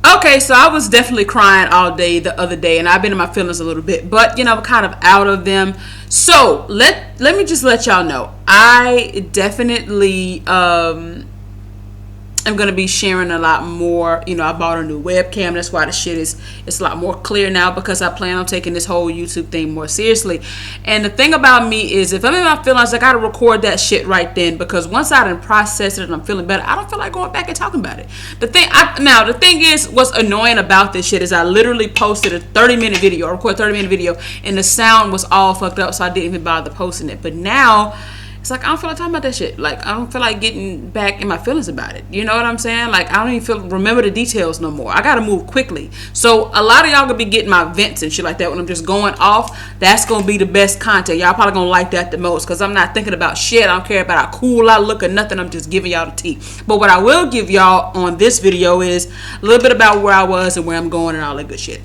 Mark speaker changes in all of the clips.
Speaker 1: Okay, so I was definitely crying all day the other day, and I've been in my feelings a little bit, but kind of out of them. So let me just let y'all know, I definitely I'm gonna be sharing a lot more. I bought a new webcam. That's why the shit it's a lot more clear now, because I plan on taking this whole YouTube thing more seriously. And the thing about me is, if I'm in my feelings, I gotta record that shit right then, because once I done processed it and I'm feeling better, I don't feel like going back and talking about it. The thing is, what's annoying about this shit is I literally posted a 30-minute video, or recorded a 30-minute video, and the sound was all fucked up, so I didn't even bother posting it. But now it's like I don't feel like talking about that shit. Like, I don't feel like getting back in my feelings about it. You know what I'm saying? Like, I don't even remember the details no more. I gotta move quickly. So a lot of y'all gonna be getting my vents and shit like that when I'm just going off. That's gonna be the best content. Y'all probably gonna like that the most, because I'm not thinking about shit. I don't care about how cool I look or nothing. I'm just giving y'all the tea. But what I will give y'all on this video is a little bit about where I was and where I'm going and all that good shit.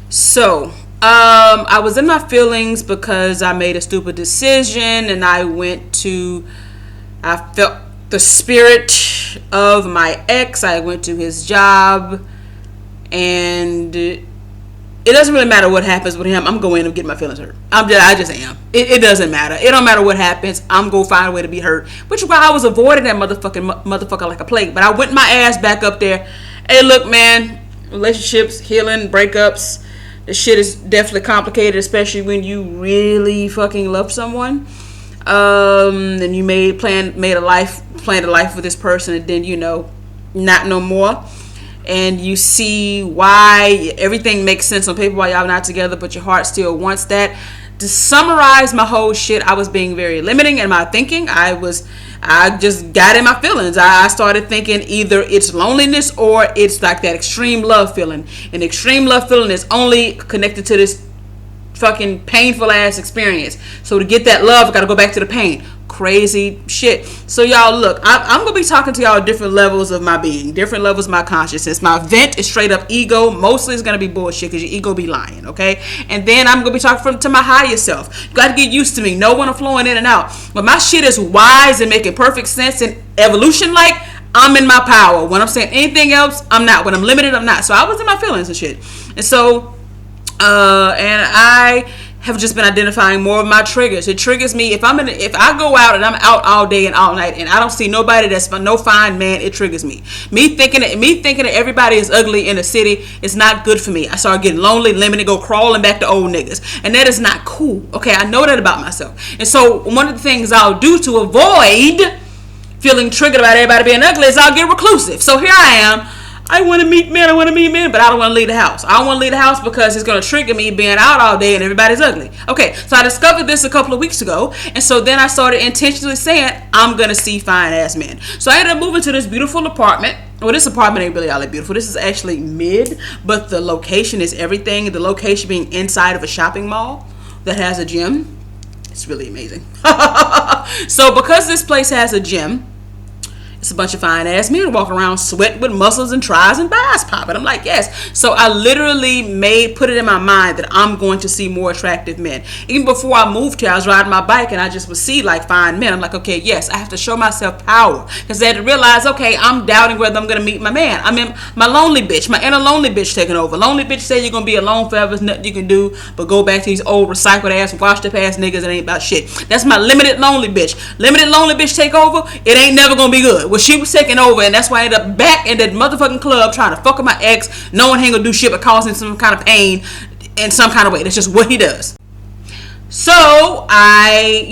Speaker 1: So I was in my feelings because I made a stupid decision, and I felt the spirit of my ex. I went to his job, and it doesn't really matter what happens with him. I'm going to get my feelings hurt. I just am. It doesn't matter. It don't matter what happens. I'm going to find a way to be hurt, which is why I was avoiding that motherfucker like a plague. But I went my ass back up there. Hey, look, man, relationships, healing, breakups, the shit is definitely complicated, especially when you really fucking love someone. And you planned a life with this person, and then not no more. And you see why everything makes sense on paper while y'all not together, but your heart still wants that. To summarize my whole shit, I was being very limiting in my thinking. I just got in my feelings. I started thinking either it's loneliness or it's like that extreme love feeling. And extreme love feeling is only connected to this fucking painful ass experience. So to get that love, I gotta go back to the pain. Crazy shit. So y'all, look, I'm gonna be talking to y'all different levels of my being, different levels of my consciousness. My vent is straight up ego. Mostly it's gonna be bullshit, because your ego be lying, okay? And then I'm gonna be talking to my higher self. You gotta get used to me. Know when I'm flowing in and out. But my shit is wise and making perfect sense and evolution like. I'm in my power. When I'm saying anything else, I'm not. When I'm limited, I'm not. So I was in my feelings and shit. And so and I have just been identifying more of my triggers. It triggers me if I go out and I'm out all day and all night and I don't see nobody that's no fine man. It triggers me. Me thinking that everybody is ugly in the city is not good for me. I start getting lonely, limited, go crawling back to old niggas, and that is not cool. Okay, I know that about myself. And so one of the things I'll do to avoid feeling triggered about everybody being ugly is I'll get reclusive. So here I am. I want to meet men, but I don't want to leave the house. I don't want to leave the house because it's going to trigger me being out all day and everybody's ugly. Okay, so I discovered this a couple of weeks ago, and so then I started intentionally saying, I'm going to see fine-ass men. So I ended up moving to this beautiful apartment. Well, this apartment ain't really all that beautiful. This is actually mid, but the location is everything. The location being inside of a shopping mall that has a gym. It's really amazing. So because this place has a gym, it's a bunch of fine ass men walking around sweating with muscles and tries and thighs popping. I'm like, yes. So I literally put it in my mind that I'm going to see more attractive men. Even before I moved here, I was riding my bike and I just would see like fine men. I'm like, okay, yes, I have to show myself power, because I had to realize, okay, I'm doubting whether I'm going to meet my man. I mean, my lonely bitch, my inner lonely bitch taking over. Lonely bitch say you're going to be alone forever. There's nothing you can do but go back to these old recycled ass, washed up ass niggas that ain't about shit. That's my limited lonely bitch. Limited lonely bitch take over. It ain't never going to be good. Well, she was taking over, and that's why I ended up back in that motherfucking club trying to fuck with my ex, knowing he ain't gonna do shit but causing some kind of pain in some kind of way. That's just what he does. So I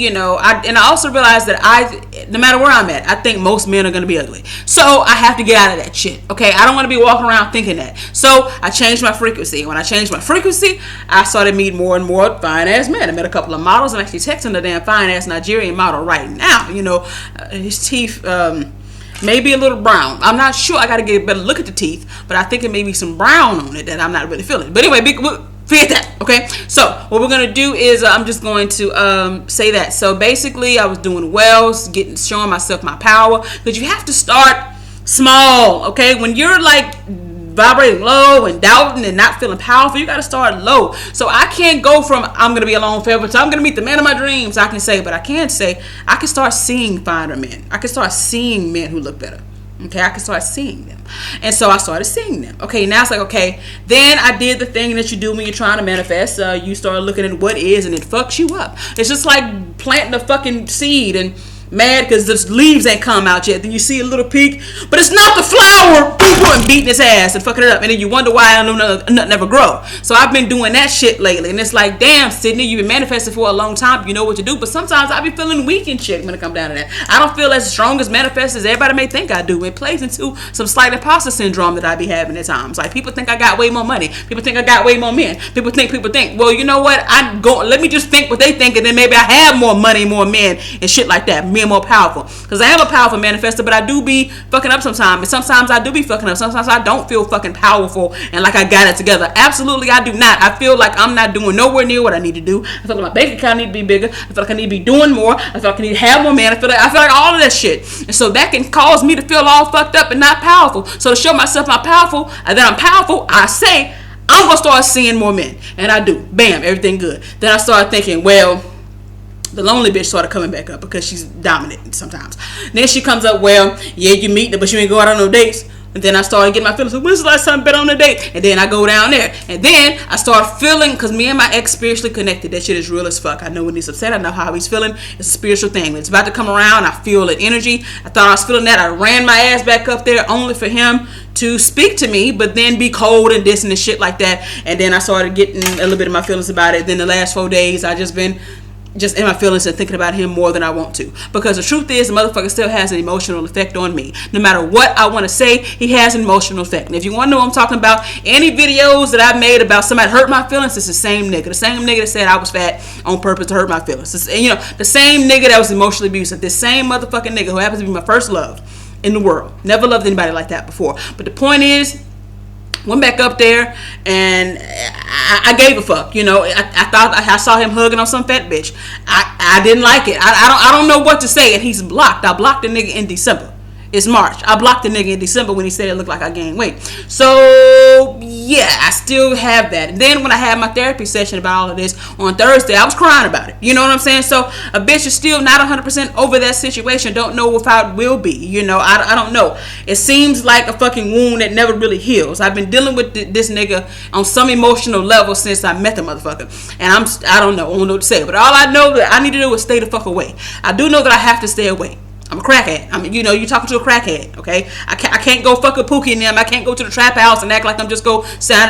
Speaker 1: also realized that no matter where I'm at, I think most men are gonna be ugly. So I have to get out of that shit. Okay, I don't want to be walking around thinking that. So I changed my frequency. When I changed my frequency, I started meeting more and more fine ass men. I met a couple of models. I'm actually texting the damn fine ass Nigerian model right now. His teeth maybe a little brown. I'm not sure. I got to get a better look at the teeth, but I think it may be some brown on it that I'm not really feeling. But anyway, forget that. Okay. So what we're gonna do is I'm just going to say that. So basically, I was doing well, showing myself my power, because you have to start small. Okay. When you're like vibrating low and doubting and not feeling powerful, you got to start low. So I can't go from I'm going to be alone forever to I'm going to meet the man of my dreams. I can say, but I can't say I can start seeing finer men. I can start seeing men who look better. Okay, I can start seeing them. And so I started seeing them. Okay, now it's like, okay, then I did the thing that you do when you're trying to manifest. You start looking at what is, and it fucks you up. It's just like planting a fucking seed and mad because the leaves ain't come out yet. Then you see a little peak, but it's not the flower. And beating his ass and fucking it up, and then you wonder why I don't know nothing ever grow. So I've been doing that shit lately, and it's like, damn, Sydney, you've been manifesting for a long time. You know what to do, but sometimes I be feeling weak and shit when it come down to that. I don't feel as strong as manifest as everybody may think I do. It plays into some slight imposter syndrome that I be having at times. Like, people think I got way more money. People think I got way more men. People think. Well, you know what? Let me just think what they think, and then maybe I have more money, more men, and shit like that. Me more powerful, because I am a powerful manifester, but I do be fucking up sometimes, and sometimes I do be fucking up. Sometimes I don't feel fucking powerful and like I got it together. Absolutely, I do not. I feel like I'm not doing nowhere near what I need to do. I feel like my bank account need to be bigger. I feel like I need to be doing more. I feel like I need to have more man. I feel like all of that shit. And so that can cause me to feel all fucked up and not powerful. So to show myself I'm powerful and that I'm powerful, I say I'm gonna start seeing more men, and I do. Bam, everything good. Then I started thinking, well, the lonely bitch started coming back up because she's dominant sometimes. Then she comes up, well, yeah, you meet her, but you ain't go out on no dates. And then I started getting my feelings. When's the last time I've been on a date? And then I go down there. And then I start feeling, because me and my ex spiritually connected. That shit is real as fuck. I know when he's upset. I know how he's feeling. It's a spiritual thing. When it's about to come around, I feel that energy. I thought I was feeling that. I ran my ass back up there only for him to speak to me, but then be cold and this and this shit like that. And then I started getting a little bit of my feelings about it. Then the last 4 days, I just been in my feelings and thinking about him more than I want to. Because the truth is, the motherfucker still has an emotional effect on me. No matter what I want to say, he has an emotional effect. And if you want to know what I'm talking about, any videos that I've made about somebody hurt my feelings, it's the same nigga. The same nigga that said I was fat on purpose to hurt my feelings. It's, the same nigga that was emotionally abusive. The same motherfucking nigga who happens to be my first love in the world. Never loved anybody like that before. But the point is, went back up there and I gave a fuck. I thought I saw him hugging on some fat bitch. I didn't like it. I don't know what to say, and he's blocked. I blocked the nigga in December. It's March. I blocked the nigga in December when he said it looked like I gained weight. So yeah, I still have that. And then when I had my therapy session about all of this on Thursday, I was crying about it. You know what I'm saying? So a bitch is still not 100% over that situation. Don't know if I will be. I don't know. It seems like a fucking wound that never really heals. I've been dealing with this nigga on some emotional level since I met the motherfucker, and I don't know what to say. But all I know that I need to do is stay the fuck away. I do know that I have to stay away. I'm a crackhead. You're talking to a crackhead, okay? I can't go fuck a Pookie and them. I can't go to the trap house and act like I'm just go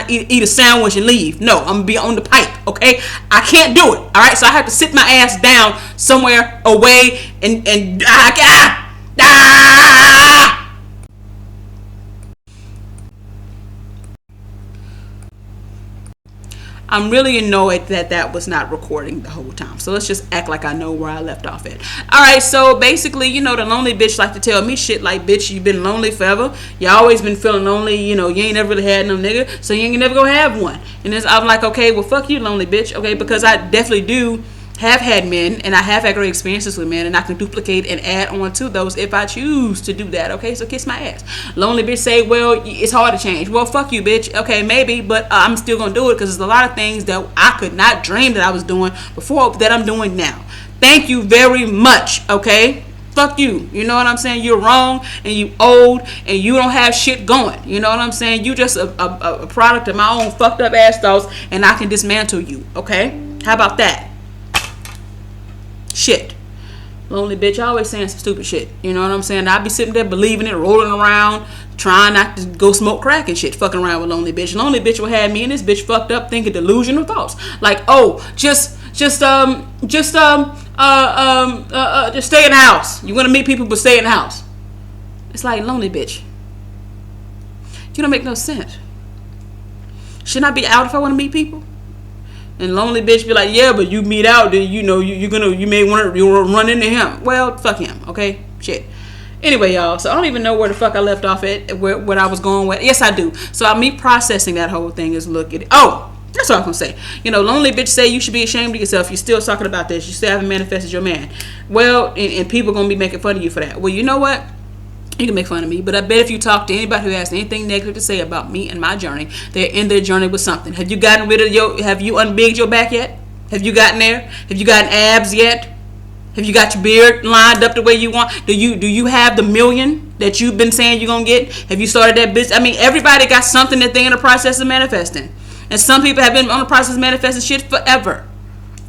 Speaker 1: eat a sandwich and leave. No, I'm gonna be on the pipe, okay? I can't do it, all right? So I have to sit my ass down somewhere away and I'm really annoyed that was not recording the whole time. So let's just act like I know where I left off at. Alright, so basically, the lonely bitch like to tell me shit like, bitch, you've been lonely forever. You always been feeling lonely. You ain't never really had no nigga, so you ain't never gonna have one. And I'm like, okay, well, fuck you, lonely bitch. Okay, because I definitely do have had men, and I have had great experiences with men, and I can duplicate and add on to those if I choose to do that. Okay, so kiss my ass. Lonely bitch say, well, it's hard to change. Well, fuck you, bitch. Okay, maybe, but I'm still gonna do it because there's a lot of things that I could not dream that I was doing before that I'm doing now. Thank you very much. Okay, fuck you. You know what I'm saying? You're wrong, and you old, and you don't have shit going. You know what I'm saying? You just a product of my own fucked up ass thoughts, and I can dismantle you. Okay, how about that? Shit. Lonely bitch always saying some stupid shit. You know what I'm saying? I be sitting there believing it, rolling around, trying not to go smoke crack and shit, fucking around with lonely bitch. Lonely bitch will have me and this bitch fucked up thinking delusional thoughts. Like, oh, just stay in the house. You want to meet people, but stay in the house. It's like, lonely bitch, you don't make no sense. Shouldn't I be out if I want to meet people? And lonely bitch be like, yeah, but you meet out, then you may want to run into him. Well, fuck him, okay? Shit. Anyway, y'all, so I don't even know where the fuck I left off at, what I was going with. Yes, I do. So me processing that whole thing is look at it. Oh, that's what I was gonna say. Lonely bitch say you should be ashamed of yourself. You're still talking about this. You still haven't manifested your man. Well, and people gonna be making fun of you for that. Well, you know what? You can make fun of me, but I bet if you talk to anybody who has anything negative to say about me and my journey, they're in their journey with something. Have you gotten rid of have you unbigged your back yet? Have you gotten there? Have you gotten abs yet? Have you got your beard lined up the way you want? Do you have the million? that you've been saying you're gonna get? Have you started that business? I mean, everybody got something that they're in the process of manifesting, and some people have been on the process of manifesting shit forever,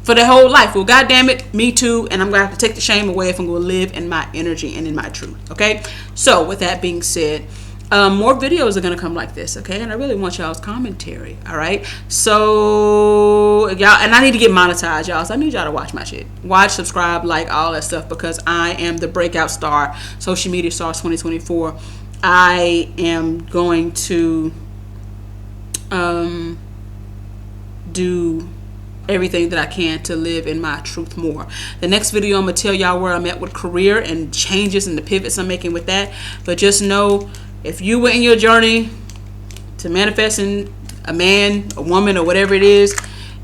Speaker 1: for their whole life. Well, goddamn it, me too. And I'm gonna have to take the shame away if I'm gonna live in my energy and in my truth. Okay. So with that being said, more videos are gonna come like this, okay? And I really want y'all's commentary, all right? So y'all, and I need to get monetized, y'all. So I need y'all to watch my shit, watch, subscribe, like, all that stuff, because I am the breakout star, social media star 2024. I am going to do everything that I can to live in my truth more. The next video, I'm gonna tell y'all where I'm at with career and changes and the pivots I'm making with that. But just know, if you were in your journey to manifesting a man, a woman, or whatever it is,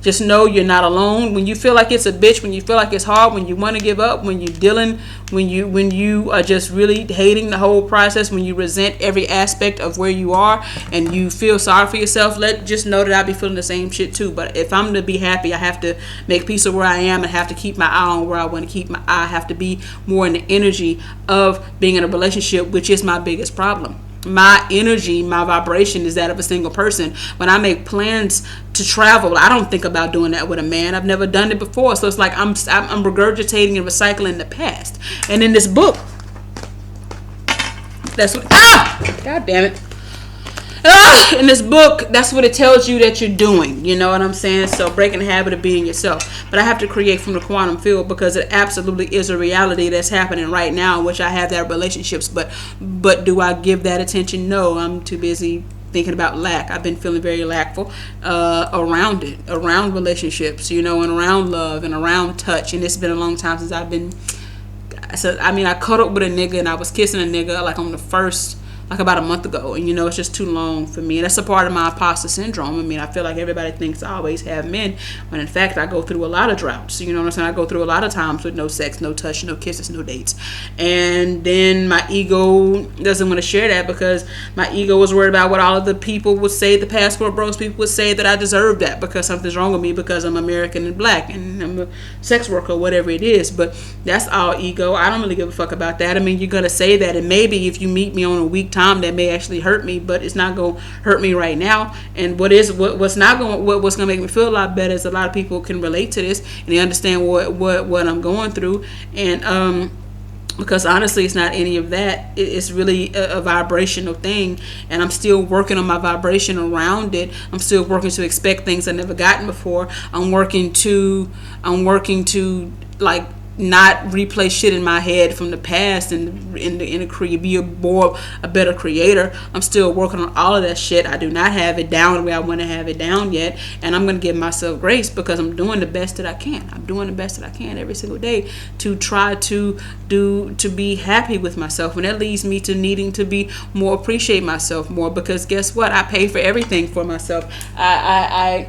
Speaker 1: just know you're not alone. When you feel like it's a bitch, when you feel like it's hard, when you want to give up, when you're dealing, when you are just really hating the whole process, when you resent every aspect of where you are and you feel sorry for yourself, just know that I be feeling the same shit too. But if I'm to be happy, I have to make peace of where I am and have to keep my eye on where I want to keep my eye. I have to be more in the energy of being in a relationship, which is my biggest problem. My energy, my vibration is that of a single person. When I make plans to travel, I don't think about doing that with a man. I've never done it before. So it's like I'm regurgitating and recycling the past. And in this book, that's what, God damn it. In this book, that's what it tells you that you're doing. You know what I'm saying? So breaking the habit of being yourself. But I have to create from the quantum field, because it absolutely is a reality that's happening right now, in which I have that relationships. But do I give that attention? No, I'm too busy thinking about lack. I've been feeling very lackful around it, around relationships, you know, and around love and around touch. And it's been a long time since I've been. So I mean, I caught up with a nigga and I was kissing a nigga like on the first. Like about a month ago, and you know, it's just too long for me. And that's a part of my imposter syndrome. I mean, I feel like everybody thinks I always have men, when in fact I go through a lot of droughts. You know what I'm saying? I go through a lot of times with no sex, no touch, no kisses, no dates. And then my ego doesn't want to share that, because my ego was worried about what all of the people would say, the passport bros people would say, that I deserve that because something's wrong with me because I'm American and black and I'm a sex worker, whatever it is. But that's all ego. I don't really give a fuck about that. I mean, you're gonna say that, and maybe if you meet me on a weak time, that may actually hurt me, but it's not gonna hurt me right now. And what's gonna make me feel a lot better is a lot of people can relate to this and they understand what I'm going through. And because honestly, it's not any of that. It's really a vibrational thing, and I'm still working on my vibration around it. I'm still working to expect things I've never gotten before. I'm working to like not replay shit in my head from the past and be a better creator. I'm still working on all of that shit. I do not have it down the way I want to have it down yet, and I'm going to give myself grace, because I'm doing the best that I can. I'm doing the best that I can every single day to try to be happy with myself, and that leads me to needing to be more, appreciate myself more, because guess what? I pay for everything for myself. I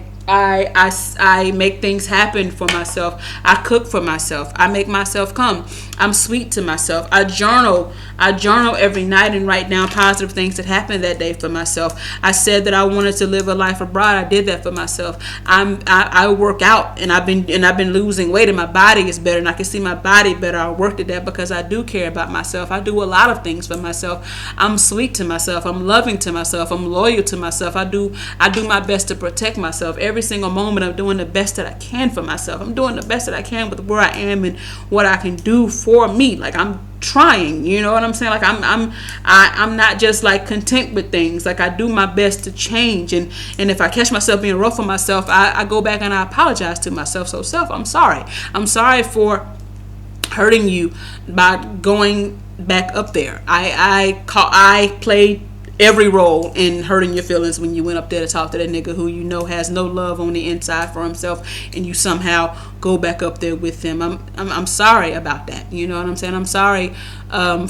Speaker 1: make things happen for myself. I cook for myself. I make myself come. I'm sweet to myself. I journal every night and write down positive things that happened that day for myself. I said that I wanted to live a life abroad. I did that for myself. I work out, and I've been losing weight, and my body is better, and I can see my body better. I worked at that because I do care about myself. I do a lot of things for myself. I'm sweet to myself. I'm loving to myself. I'm loyal to myself. I do my best to protect myself. Every single moment I'm doing the best that I can for myself. I'm doing the best that I can with where I am and what I can do for me. Like, I'm trying, you know what I'm saying? Like, I'm not just like content with things. Like, I do my best to change, and if I catch myself being rough on myself, I go back and I apologize to myself. So I'm sorry for hurting you by going back up there. I played every role in hurting your feelings when you went up there to talk to that nigga who you know has no love on the inside for himself, and you somehow go back up there with them. I'm sorry about that. You know what I'm saying? I'm sorry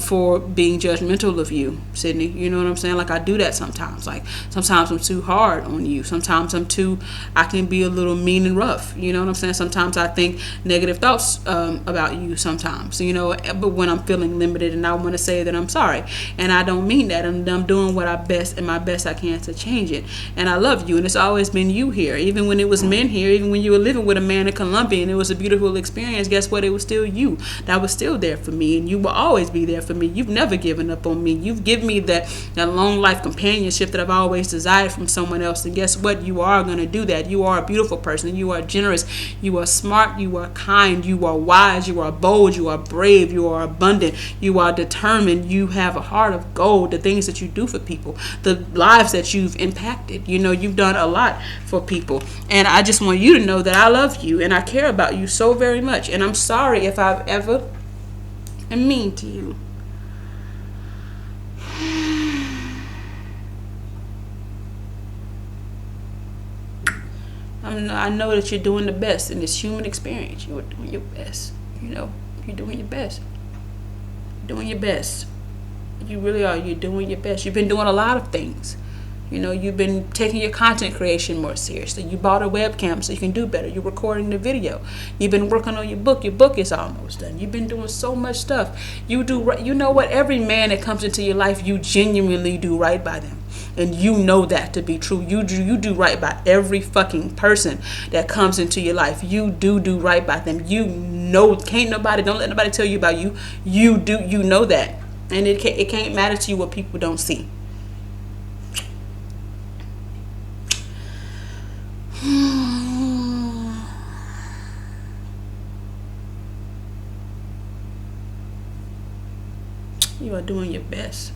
Speaker 1: for being judgmental of you, Sydney. You know what I'm saying? Like, I do that sometimes. Like, sometimes I'm too hard on you. Sometimes I can be a little mean and rough. You know what I'm saying? Sometimes I think negative thoughts about you sometimes, you know, but when I'm feeling limited, and I want to say that I'm sorry, and I don't mean that. I'm doing what what I best and my best I can to change it. And I love you, and it's always been you here. Even when it was men here, even when you were living with a man in Colombia and it was a beautiful experience, guess what? It was still you that was still there for me, and you will always be there for me. You've never given up on me. You've given me that long life companionship that I've always desired from someone else. And guess what? You are going to do that. You are a beautiful person. You are generous. You are smart. You are kind. You are wise. You are bold. You are brave. You are abundant. You are determined. You have a heart of gold. The things that you do for people, the lives that you've impacted, you've done a lot for people. And I just want you to know that I love you and I care about you so very much. And I'm sorry if I've ever been mean to you. I know that you're doing the best in this human experience. You're doing your best. You're doing your best. You're doing your best. You really are. You're doing your best. You've been doing a lot of things. You've been taking your content creation more seriously. You bought a webcam so you can do better. You're recording the video. You've been working on your book. Your book is almost done. You've been doing so much stuff. You know what? Every man that comes into your life, you genuinely do right by them. And you know that to be true. You do right by every fucking person that comes into your life. You do right by them. Don't let nobody tell you about you. You know that. And it can't matter to you what people don't see. You are doing your best.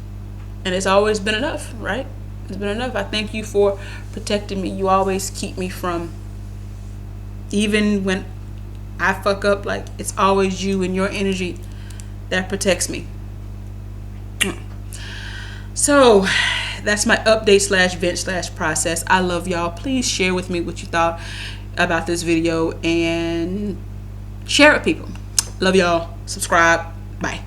Speaker 1: And it's always been enough, right? It's been enough. I thank you for protecting me. You always keep me from, even when I fuck up, like, it's always you and your energy that protects me. So that's my update / vent / process. I love y'all. Please share with me what you thought about this video and share it with people. Love y'all. Subscribe. Bye.